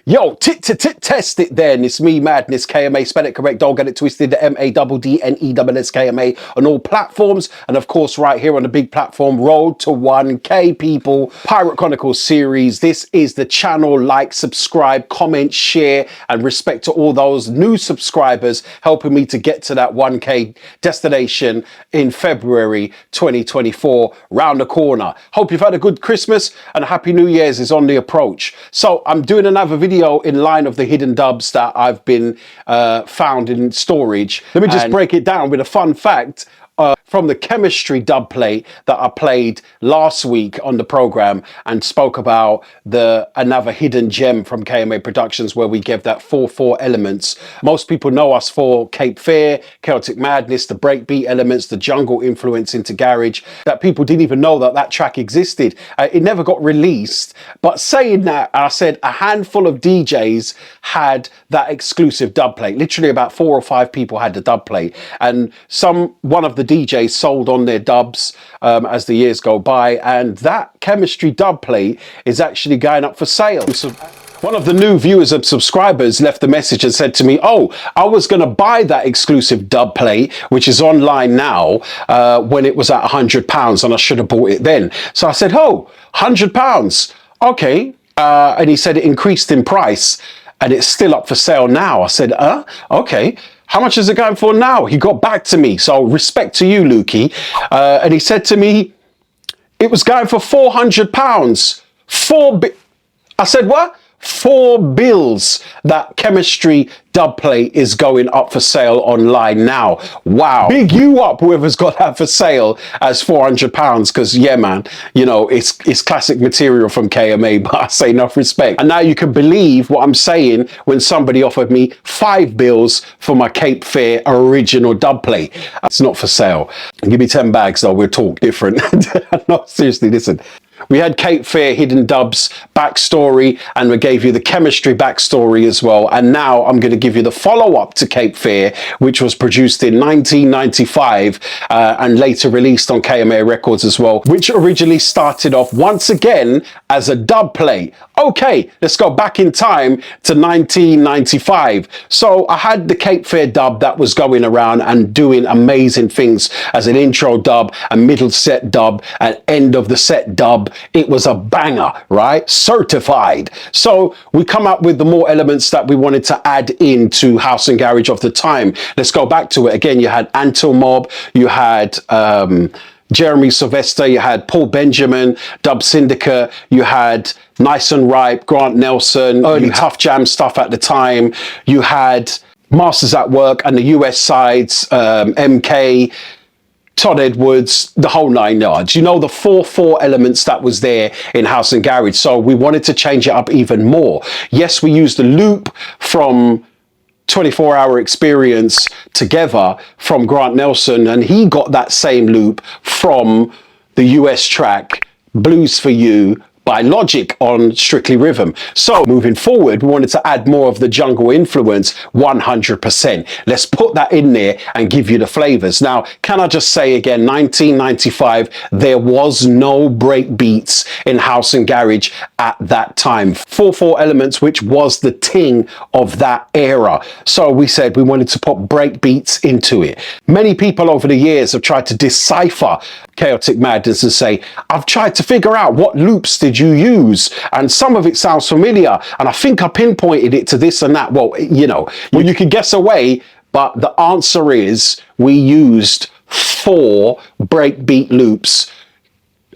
Yo, test it then. It's me, Madness KMA. Spell it correct. Don't get it twisted. MADDNESS KMA on all platforms. And of course, right here on the big platform, Road to 1K, people. Pirate Chronicles series. This is the channel. Like, subscribe, comment, share, and respect to all those new subscribers helping me to get to that 1K destination in February 2024. Round the corner. Hope you've had a good Christmas and a Happy New Year's is on the approach. So I'm doing another video in line of the hidden dubs that I've been found in storage. Let me just break it down with a fun fact from the chemistry dub plate that I played last week on the program and spoke about another hidden gem from KMA Productions where we gave that 4/4 elements. Most people know us for Cape Fear, Kaotic Madness, the breakbeat elements, the jungle influence into garage, that people didn't even know that that track existed. It never got released. But saying that, I said a handful of DJs had that exclusive dub plate. Literally about 4 or 5 people had the dub plate, and one of the DJs sold on their dubs as the years go by, and that chemistry dub plate is actually going up for sale. So one of the new viewers and subscribers left a message and said to me, oh, I was going to buy that exclusive dub plate, which is online now, when it was at £100, and I should have bought it then. So I said, oh, £100, okay. And he said it increased in price and it's still up for sale now. I said, okay. How much is it going for now? He got back to me. So respect to you, Lukey. And he said to me, it was going for £400. I said, what? 4 bills. That chemistry dub plate is going up for sale online now. Wow. Big you up, whoever's got that for sale as £400. Because yeah, man, you know, it's classic material from KMA, but I say enough respect. And now you can believe what I'm saying when somebody offered me 5 bills for my Cape Fear original dub plate. It's not for sale. Give me 10 bags though, we'll talk different. No, seriously, listen. We had Cape Fear hidden dubs backstory, and we gave you the chemistry backstory as well. And now I'm going to give you the follow-up to Cape Fear, which was produced in 1995 and later released on KMA Records as well, which originally started off once again as a dub plate. Okay, let's go back in time to 1995. So I had the Cape Fear dub that was going around and doing amazing things as an intro dub, a middle set dub, an end of the set dub. It was a banger, right? Certified. So we come up with the more elements that we wanted to add into house and garage of the time. Let's go back to it again. You had Antil Mob, you had Jeremy Sylvester, you had Paul Benjamin, Dub Syndicate, you had Nice and Ripe, Grant Nelson, early Tough Jam stuff at the time. You had Masters at Work and the US sides, MK, Todd Edwards, the whole 9 yards. You know, the 4/4 elements that was there in house and garage. So we wanted to change it up even more. Yes, we used the loop from 24-Hour Experience together from Grant Nelson, and he got that same loop from the US track Blues for You by Logic on Strictly Rhythm. So moving forward, we wanted to add more of the jungle influence, 100%. Let's put that in there and give you the flavors. Now, can I just say again, 1995, there was no break beats in house and garage at that time. 4/4 elements, which was the ting of that era. So we said we wanted to put break beats into it. Many people over the years have tried to decipher Kaotic Madness and say, I've tried to figure out what loops did you use, and some of it sounds familiar, and I think I pinpointed it to this and that. Well, you know, you could guess away, but the answer is we used 4 breakbeat loops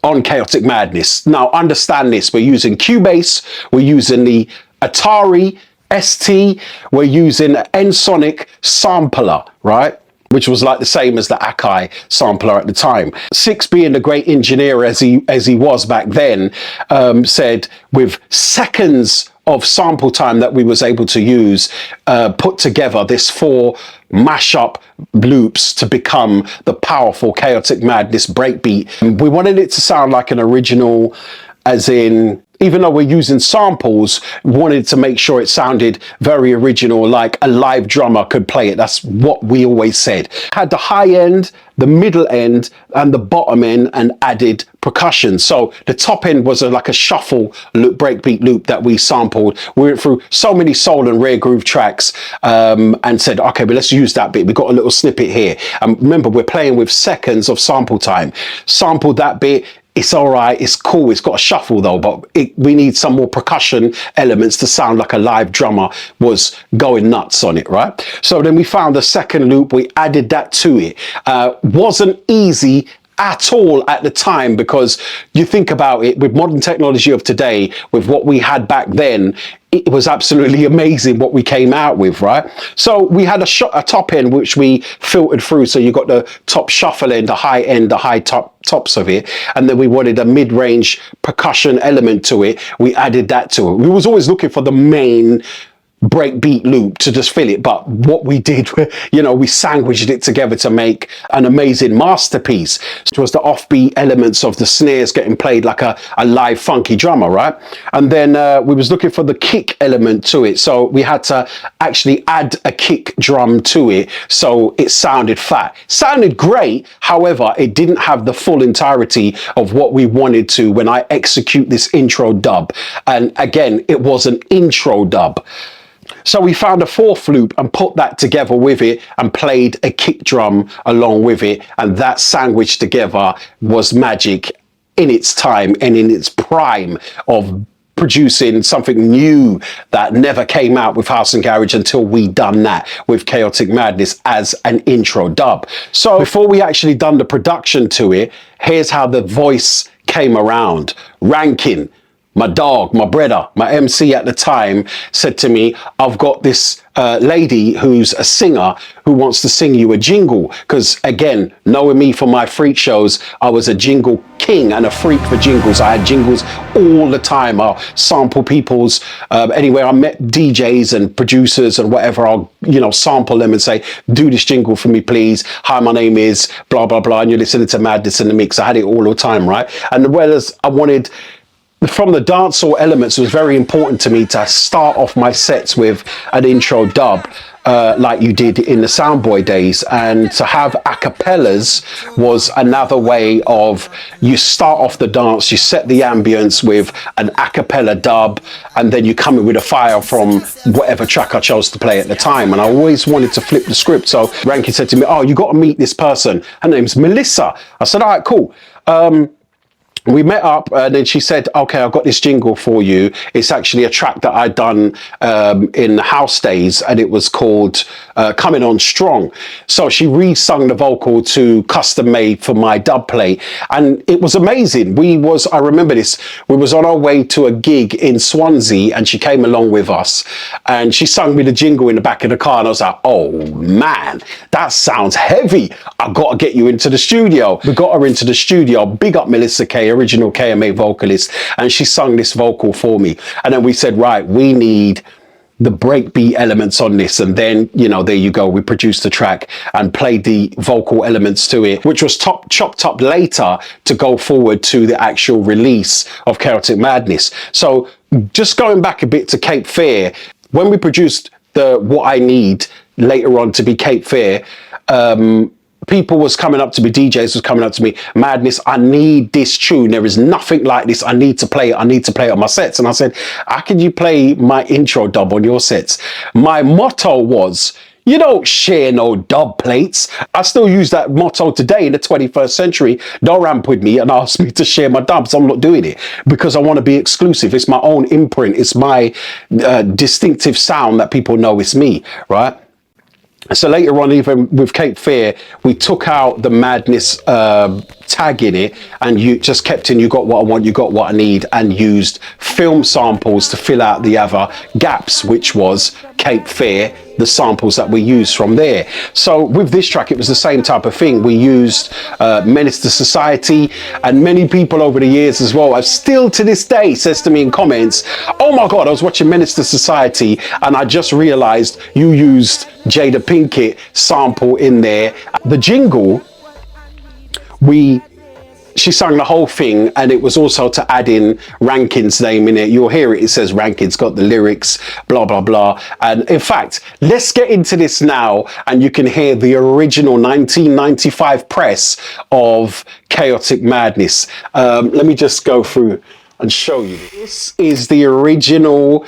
on Kaotic Madness. Now understand this, we're using Cubase, we're using the Atari ST, we're using an Ensoniq sampler, right? Which was like the same as the Akai sampler at the time. Six, being the great engineer as he was back then, said with seconds of sample time that we was able to use, put together this 4 mashup loops to become the powerful Kaotic Madness breakbeat. We wanted it to sound like an original, as in even though we're using samples, wanted to make sure it sounded very original, like a live drummer could play it. That's what we always said. Had the high end, the middle end, and the bottom end, and added percussion. So the top end was like a shuffle loop, breakbeat loop that we sampled. We went through so many soul and rare groove tracks and said, okay, but let's use that bit. We got a little snippet here. And remember, we're playing with seconds of sample time. Sampled that bit. It's all right, it's cool, it's got a shuffle though, but we need some more percussion elements to sound like a live drummer was going nuts on it, right? So then we found the second loop, we added that to it. Wasn't easy at all at the time, because you think about it, with modern technology of today, with what we had back then, it was absolutely amazing what we came out with, right? So we had a top end which we filtered through, so you got the top shuffle end, the high end, the high tops of it, and then we wanted a mid-range percussion element to it. We added that to it. We was always looking for the main breakbeat loop to just fill it, but what we did, you know, we sandwiched it together to make an amazing masterpiece. It was the offbeat elements of the snares getting played like a live funky drummer, right? And then we was looking for the kick element to it, so we had to actually add a kick drum to it, so it sounded fat. Sounded great, however, it didn't have the full entirety of what we wanted to when I execute this intro dub. And again, it was an intro dub. So we found a fourth loop and put that together with it and played a kick drum along with it, and that sandwich together was magic in its time and in its prime of producing something new that never came out with House and Garage until we done that with Kaotic Madness as an intro dub. So before we actually done the production to it, here's how the voice came around. Rankin, my dog, my brother, my MC at the time, said to me, I've got this lady who's a singer who wants to sing you a jingle. Because again, knowing me from my freak shows, I was a jingle king and a freak for jingles. I had jingles all the time. I'll sample people's, anywhere I met DJs and producers and whatever, I'll, you know, sample them and say, do this jingle for me, please. Hi, my name is blah, blah, blah. And you're listening to Madness in the Mix. I had it all the time, right? And whereas I wanted, from the dancehall elements, it was very important to me to start off my sets with an intro dub, like you did in the Soundboy days, and to have acapellas was another way of, you start off the dance, you set the ambience with an acapella dub, and then you come in with a file from whatever track I chose to play at the time. And I always wanted to flip the script. So Rankin said to me, oh, you got to meet this person, her name's Melissa. I said, all right, cool. We met up and then she said, okay, I've got this jingle for you. It's actually a track that I'd done in the house days, and it was called Coming On Strong. So she re-sung the vocal to custom made for my dub plate, and it was amazing. I remember this, we was on our way to a gig in Swansea and she came along with us and she sung me the jingle in the back of the car, and I was like, oh man, that sounds heavy. I've got to get you into the studio. We got her into the studio. Big up Melissa K, original KMA vocalist, and she sung this vocal for me. And then we said, right, we need the breakbeat elements on this, and then, you know, there you go, we produced the track and played the vocal elements to it, which was chopped up later to go forward to the actual release of Kaotic Madness. So just going back a bit to Cape Fear, when we produced the What I Need later on to be Cape Fear, people was coming up to me, DJs was coming up to me, Madness, I need this tune. There is nothing like this. I need to play it. I need to play it on my sets. And I said, how can you play my intro dub on your sets? My motto was, you don't share no dub plates. I still use that motto today in the 21st century. Don't ramp with me and ask me to share my dubs. I'm not doing it because I want to be exclusive. It's my own imprint. It's my distinctive sound that people know it's me, right? So later on, even with Cape Fear, we took out the Madness tag in it, and you just kept in You Got What I Want, You Got What I Need, and used film samples to fill out the other gaps, which was Cape Fear, the samples that we used from there. So with this track, it was the same type of thing. We used Menace to Society, and many people over the years as well have still to this day says to me in comments, oh my God, I was watching Menace to Society and I just realized you used Jada Pinkett sample in there. The jingle, we she sang the whole thing, and it was also to add in Rankin's name in it. You'll hear it. It says Rankin's got the lyrics, blah, blah, blah. And in fact, let's get into this now, and you can hear the original 1995 press of Kaotic Madness. Let me just go through and show you. This is the original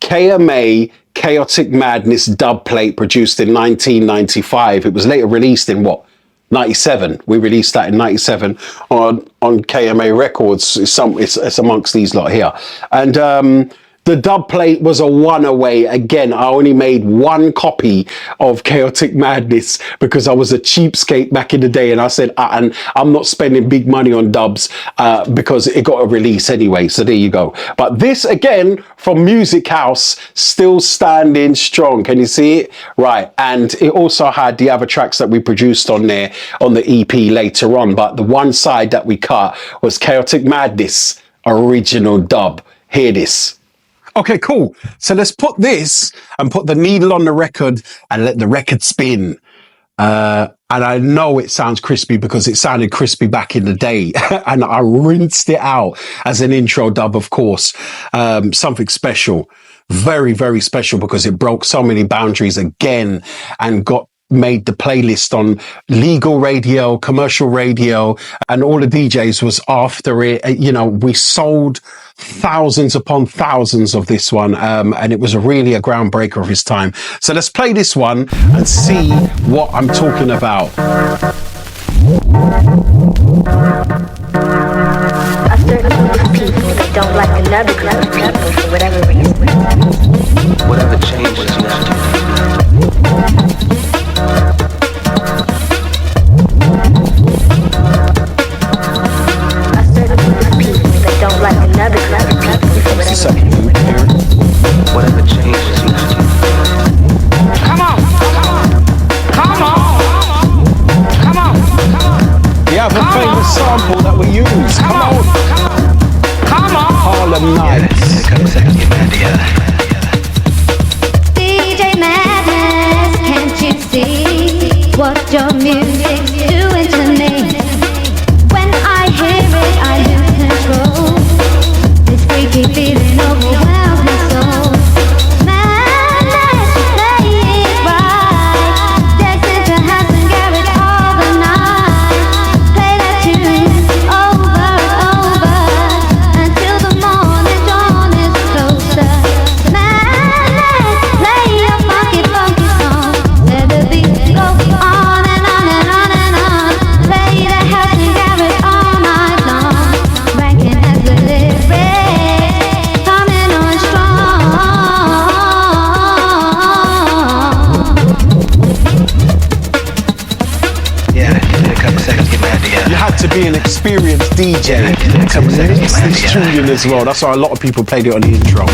KMA Kaotic Madness dub plate produced in 1995. It was later released in what? 97. We released that in 97 on KMA Records. It's amongst these lot here. And the dub plate was a one away. Again, I only made one copy of Kaotic Madness because I was a cheapskate back in the day, and I said, and I'm not spending big money on dubs because it got a release anyway. So there you go. But this again from Music House, still standing strong. Can you see it? Right. And it also had the other tracks that we produced on there on the EP later on. But the one side that we cut was Kaotic Madness original dub. Hear this. Okay, cool. So let's put this and put the needle on the record and let the record spin. And I know it sounds crispy because it sounded crispy back in the day. And I rinsed it out as an intro dub, of course. Something special. Very, very special because it broke so many boundaries again and made the playlist on legal radio, commercial radio, and all the DJs was after it. You know, we sold thousands upon thousands of this one, and it was really a groundbreaker of his time. So let's play this one and see what I'm talking about. A certain group of people that don't like another group of people for whatever reason. Whatever changes you have to. Don't like another group of people for whatever reason. Whatever changes you have to. Come on, come on, come on, come on. We have a famous sample that we use. Come on. Come on. Harlem Nights. Yeah, come second, get mad, DJ Madness, can't you see what your music's doing to me? When I hear it, I lose control. This freaky feeling overwhelms my soul. Madness, you play it right. Dance into house and garage all the night. Play that tune over and over until the morning dawn is closer. Madness, play your funky, funky song. Let the beat go on and on and on and on. Play the house and garage all night long. Ranking has the lyrics coming on strong. Yeah, give it a couple seconds, get mad, You had to be an experienced DJ to mix this tune in as well. That's why a lot of people played it on the intro.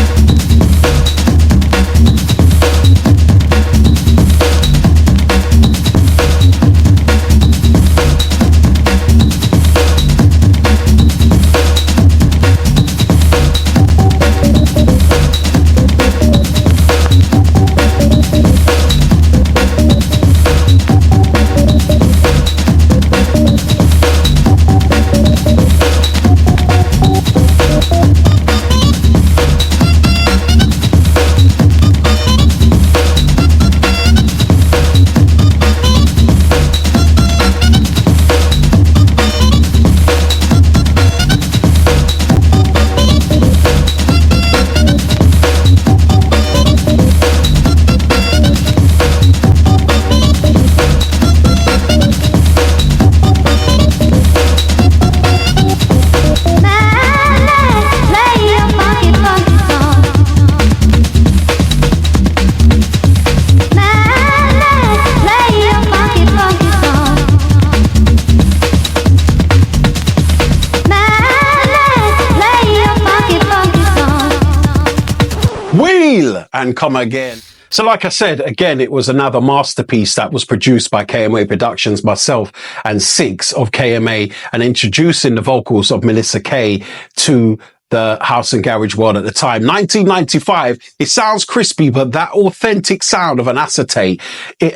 And come again. So like I said, again, it was another masterpiece that was produced by KMA Productions, myself and Six of KMA, and introducing the vocals of Melissa K to the house and garage world at the time. 1995, it sounds crispy, but that authentic sound of an acetate,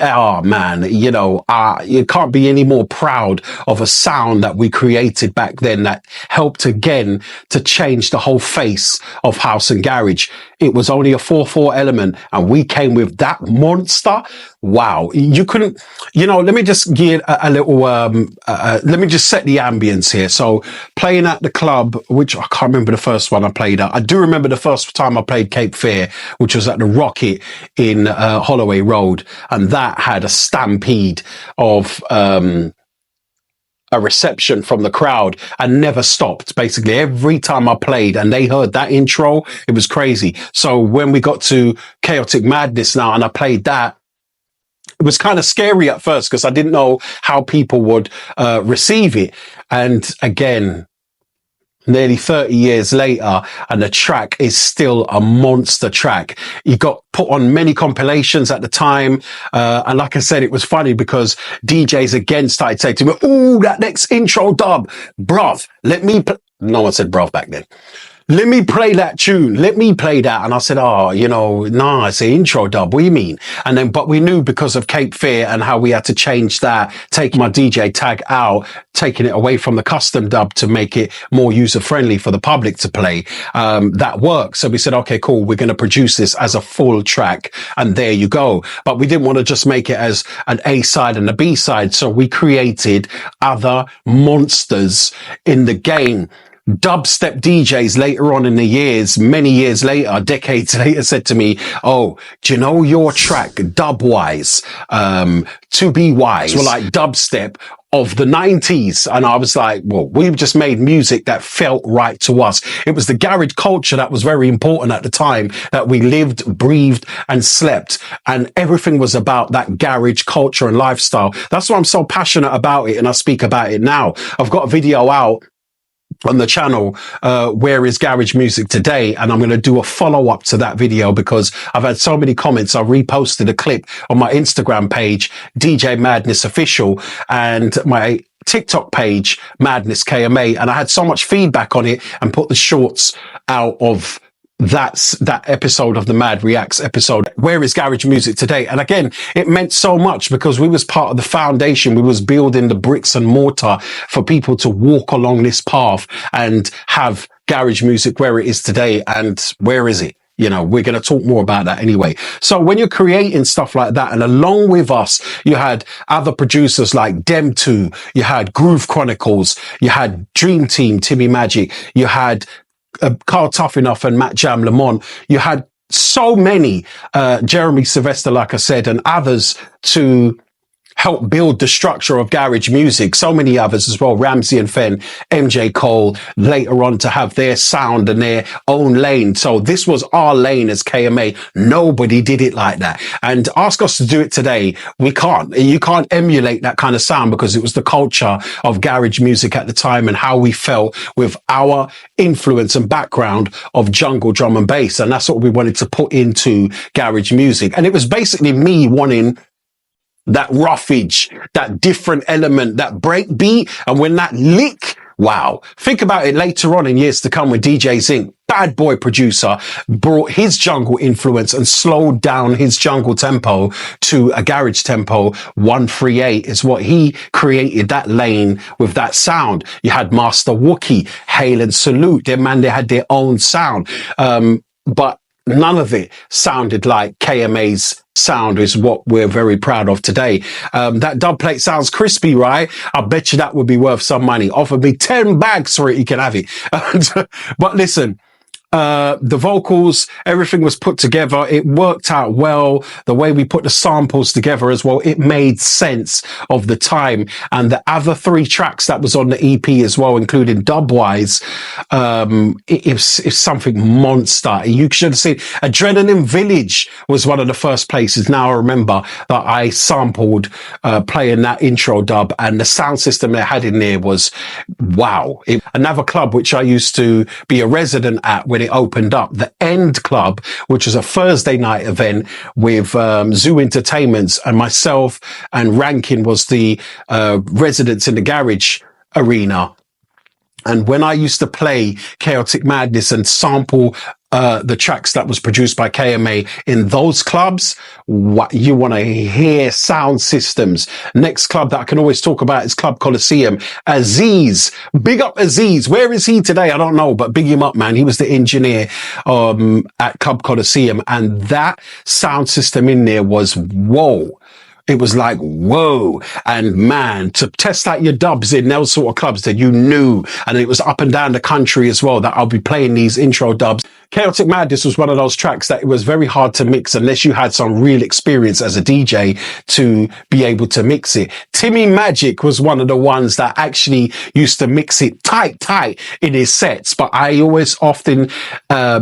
oh man, you know, you can't be any more proud of a sound that we created back then that helped again to change the whole face of house and garage. It was only a 4/4 element and we came with that monster. Wow. You couldn't, you know, let me just give a little, let me just set the ambience here. So playing at the club, which I can't remember the first one I played at. I do remember the first time I played Cape Fear, which was at the Rocket in Holloway Road. And that had a stampede of, a reception from the crowd and never stopped. Basically, every time I played and they heard that intro, it was crazy. So when we got to Chaotic Madness now and I played that, it was kind of scary at first because I didn't know how people would receive it. And again, nearly 30 years later, and the track is still a monster track. It got put on many compilations at the time. And like I said, it was funny because DJs again started saying to me, "Ooh, that next intro dub, bruv, let me," no one said bruv back then. "Let me play that tune. Let me play that." And I said, "Oh, you know, nah, it's an intro dub. What do you mean?" And then, but we knew because of Cape Fear and how we had to change that, take my DJ tag out, taking it away from the custom dub to make it more user friendly for the public to play. That worked. So we said, okay, cool. We're going to produce this as a full track. And there you go. But we didn't want to just make it as an A side and a B side. So we created other monsters in the game. Dubstep DJs later on in the years, many years later, decades later, said to me, "Oh, do you know your track, Dubwise, To Be Wise, were like dubstep of the 90s. And I was like, well, we've just made music that felt right to us. It was the garage culture that was very important at the time, that we lived, breathed and slept. And everything was about that garage culture and lifestyle. That's why I'm so passionate about it. And I speak about it now. I've got a video out on the channel, Where is Garage Music Today? And I'm going to do a follow up to that video because I've had so many comments. I reposted a clip on my Instagram page, DJ Madness Official, and my TikTok page, Madness KMA. And I had so much feedback on it and put the shorts out of that episode of the Mdd Reacts episode, Where is Garage Music Today? And again, it meant so much because we was part of the foundation. We was building the bricks and mortar for people to walk along this path and have garage music where it is today. And where is it? You know, we're going to talk more about that anyway. So when you're creating stuff like that, and along with us, you had other producers like Dem2, you had Groove Chronicles, you had Dream Team, Timmy Magic, you had Carl Tough Enough and Matt Jam Lamont. You had so many, Jeremy Sylvester, like I said, and others to help build the structure of garage music. So many others as well, Ramsey and Fenn, MJ Cole, later on to have their sound and their own lane. So this was our lane as KMA. Nobody did it like that. And ask us to do it today. We can't. You can't emulate that kind of sound because it was the culture of garage music at the time and how we felt with our influence and background of jungle drum and bass. And that's what we wanted to put into garage music. And it was basically me wanting that roughage, that different element, that break beat. And when that lick, wow. Think about it later on in years to come when DJ Zinc, bad boy producer, brought his jungle influence and slowed down his jungle tempo to a garage tempo. 138 is what he created, that lane with that sound. You had Master Wookie, Hail and Salute. They had their own sound. But none of it sounded like KMA's sound, is what we're very proud of today. That dub plate sounds crispy, right? I bet you that would be worth some money. Offer me 10 bags for it, you can have it. But listen, the vocals, everything was put together. It worked out well. The way we put the samples together as well, it made sense of the time. And the other 3 tracks that was on the EP as well, including Dubwise, it's something monster. You should have seen Adrenaline Village was one of the first places. Now I remember that I sampled, playing that intro dub, and the sound system they had in there was wow. Another club which I used to be a resident at when it opened up, the End Club, which was a Thursday night event with Zoo Entertainments, and myself and Rankin was the residents in the garage arena. And when I used to play Chaotic Madness and sample the tracks that was produced by KMA in those clubs, what you want to hear sound systems. Next club that I can always talk about is Club Coliseum. Aziz, big up Aziz. Where is he today? I don't know, but big him up, man. He was the engineer at Club Coliseum, and that sound system in there was whoa. It was like, whoa. And man, to test out your dubs in those sort of clubs that you knew, and it was up and down the country as well, that I'll be playing these intro dubs. Chaotic Madness was one of those tracks that it was very hard to mix unless you had some real experience as a DJ to be able to mix it. Timmy Magic was one of the ones that actually used to mix it tight in his sets, but I always often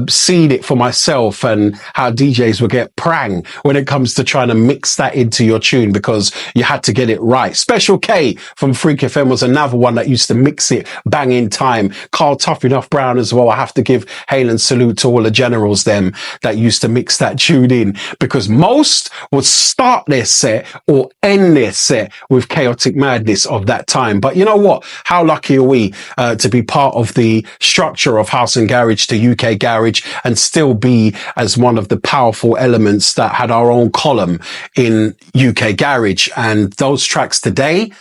seen it for myself and how DJs would get prang when it comes to trying to mix that into your tune because you had to get it right. Special K from Freak FM was another one that used to mix it bang in time. Carl Tough Enough Brown as well. I have to give hail and salute to all the generals them that used to mix that tune in, because most would start their set or end their set with Chaotic Madness of that time. But you know what? How lucky are we to be part of the structure of House and Garage to UK Garage and still be as one of the powerful elements that had our own column in UK Garage. And those tracks today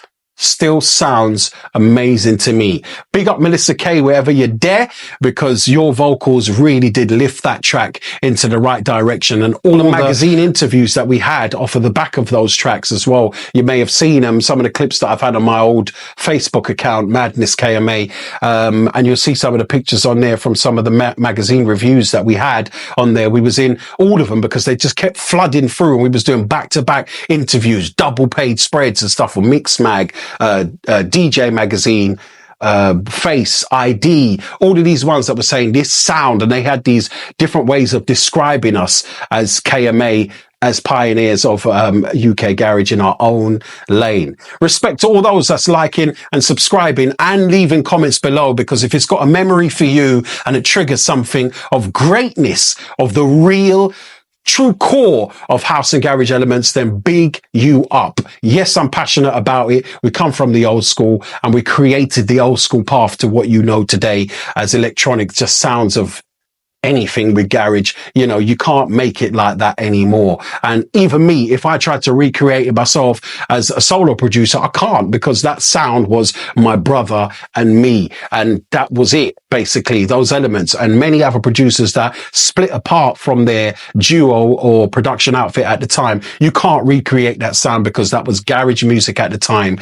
still sounds amazing to me. Big up Melissa K wherever you're there, because your vocals really did lift that track into the right direction. And all the magazine interviews that we had off of the back of those tracks as well, you may have seen them, some of the clips that I've had on my old Facebook account, Madness KMA, and you'll see some of the pictures on there from some of the magazine reviews that we had on there. We was in all of them because they just kept flooding through, and we was doing back-to-back interviews, double page spreads and stuff with Mixmag, DJ Magazine, Face, ID, all of these ones that were saying this sound, and they had these different ways of describing us as KMA, as pioneers of UK Garage in our own lane. Respect to all those that's liking and subscribing and leaving comments below, because if it's got a memory for you and it triggers something of greatness, of the real true core of House and Garage elements, then big you up. Yes, I'm passionate about it. We come from the old school and we created the old school path to what you know today as electronic just sounds of anything with garage. You know, you can't make it like that anymore. And even me, if I tried to recreate it myself as a solo producer, I can't, because that sound was my brother and me. And that was it, basically, those elements. And many other producers that split apart from their duo or production outfit at the time, you can't recreate that sound because that was garage music at the time.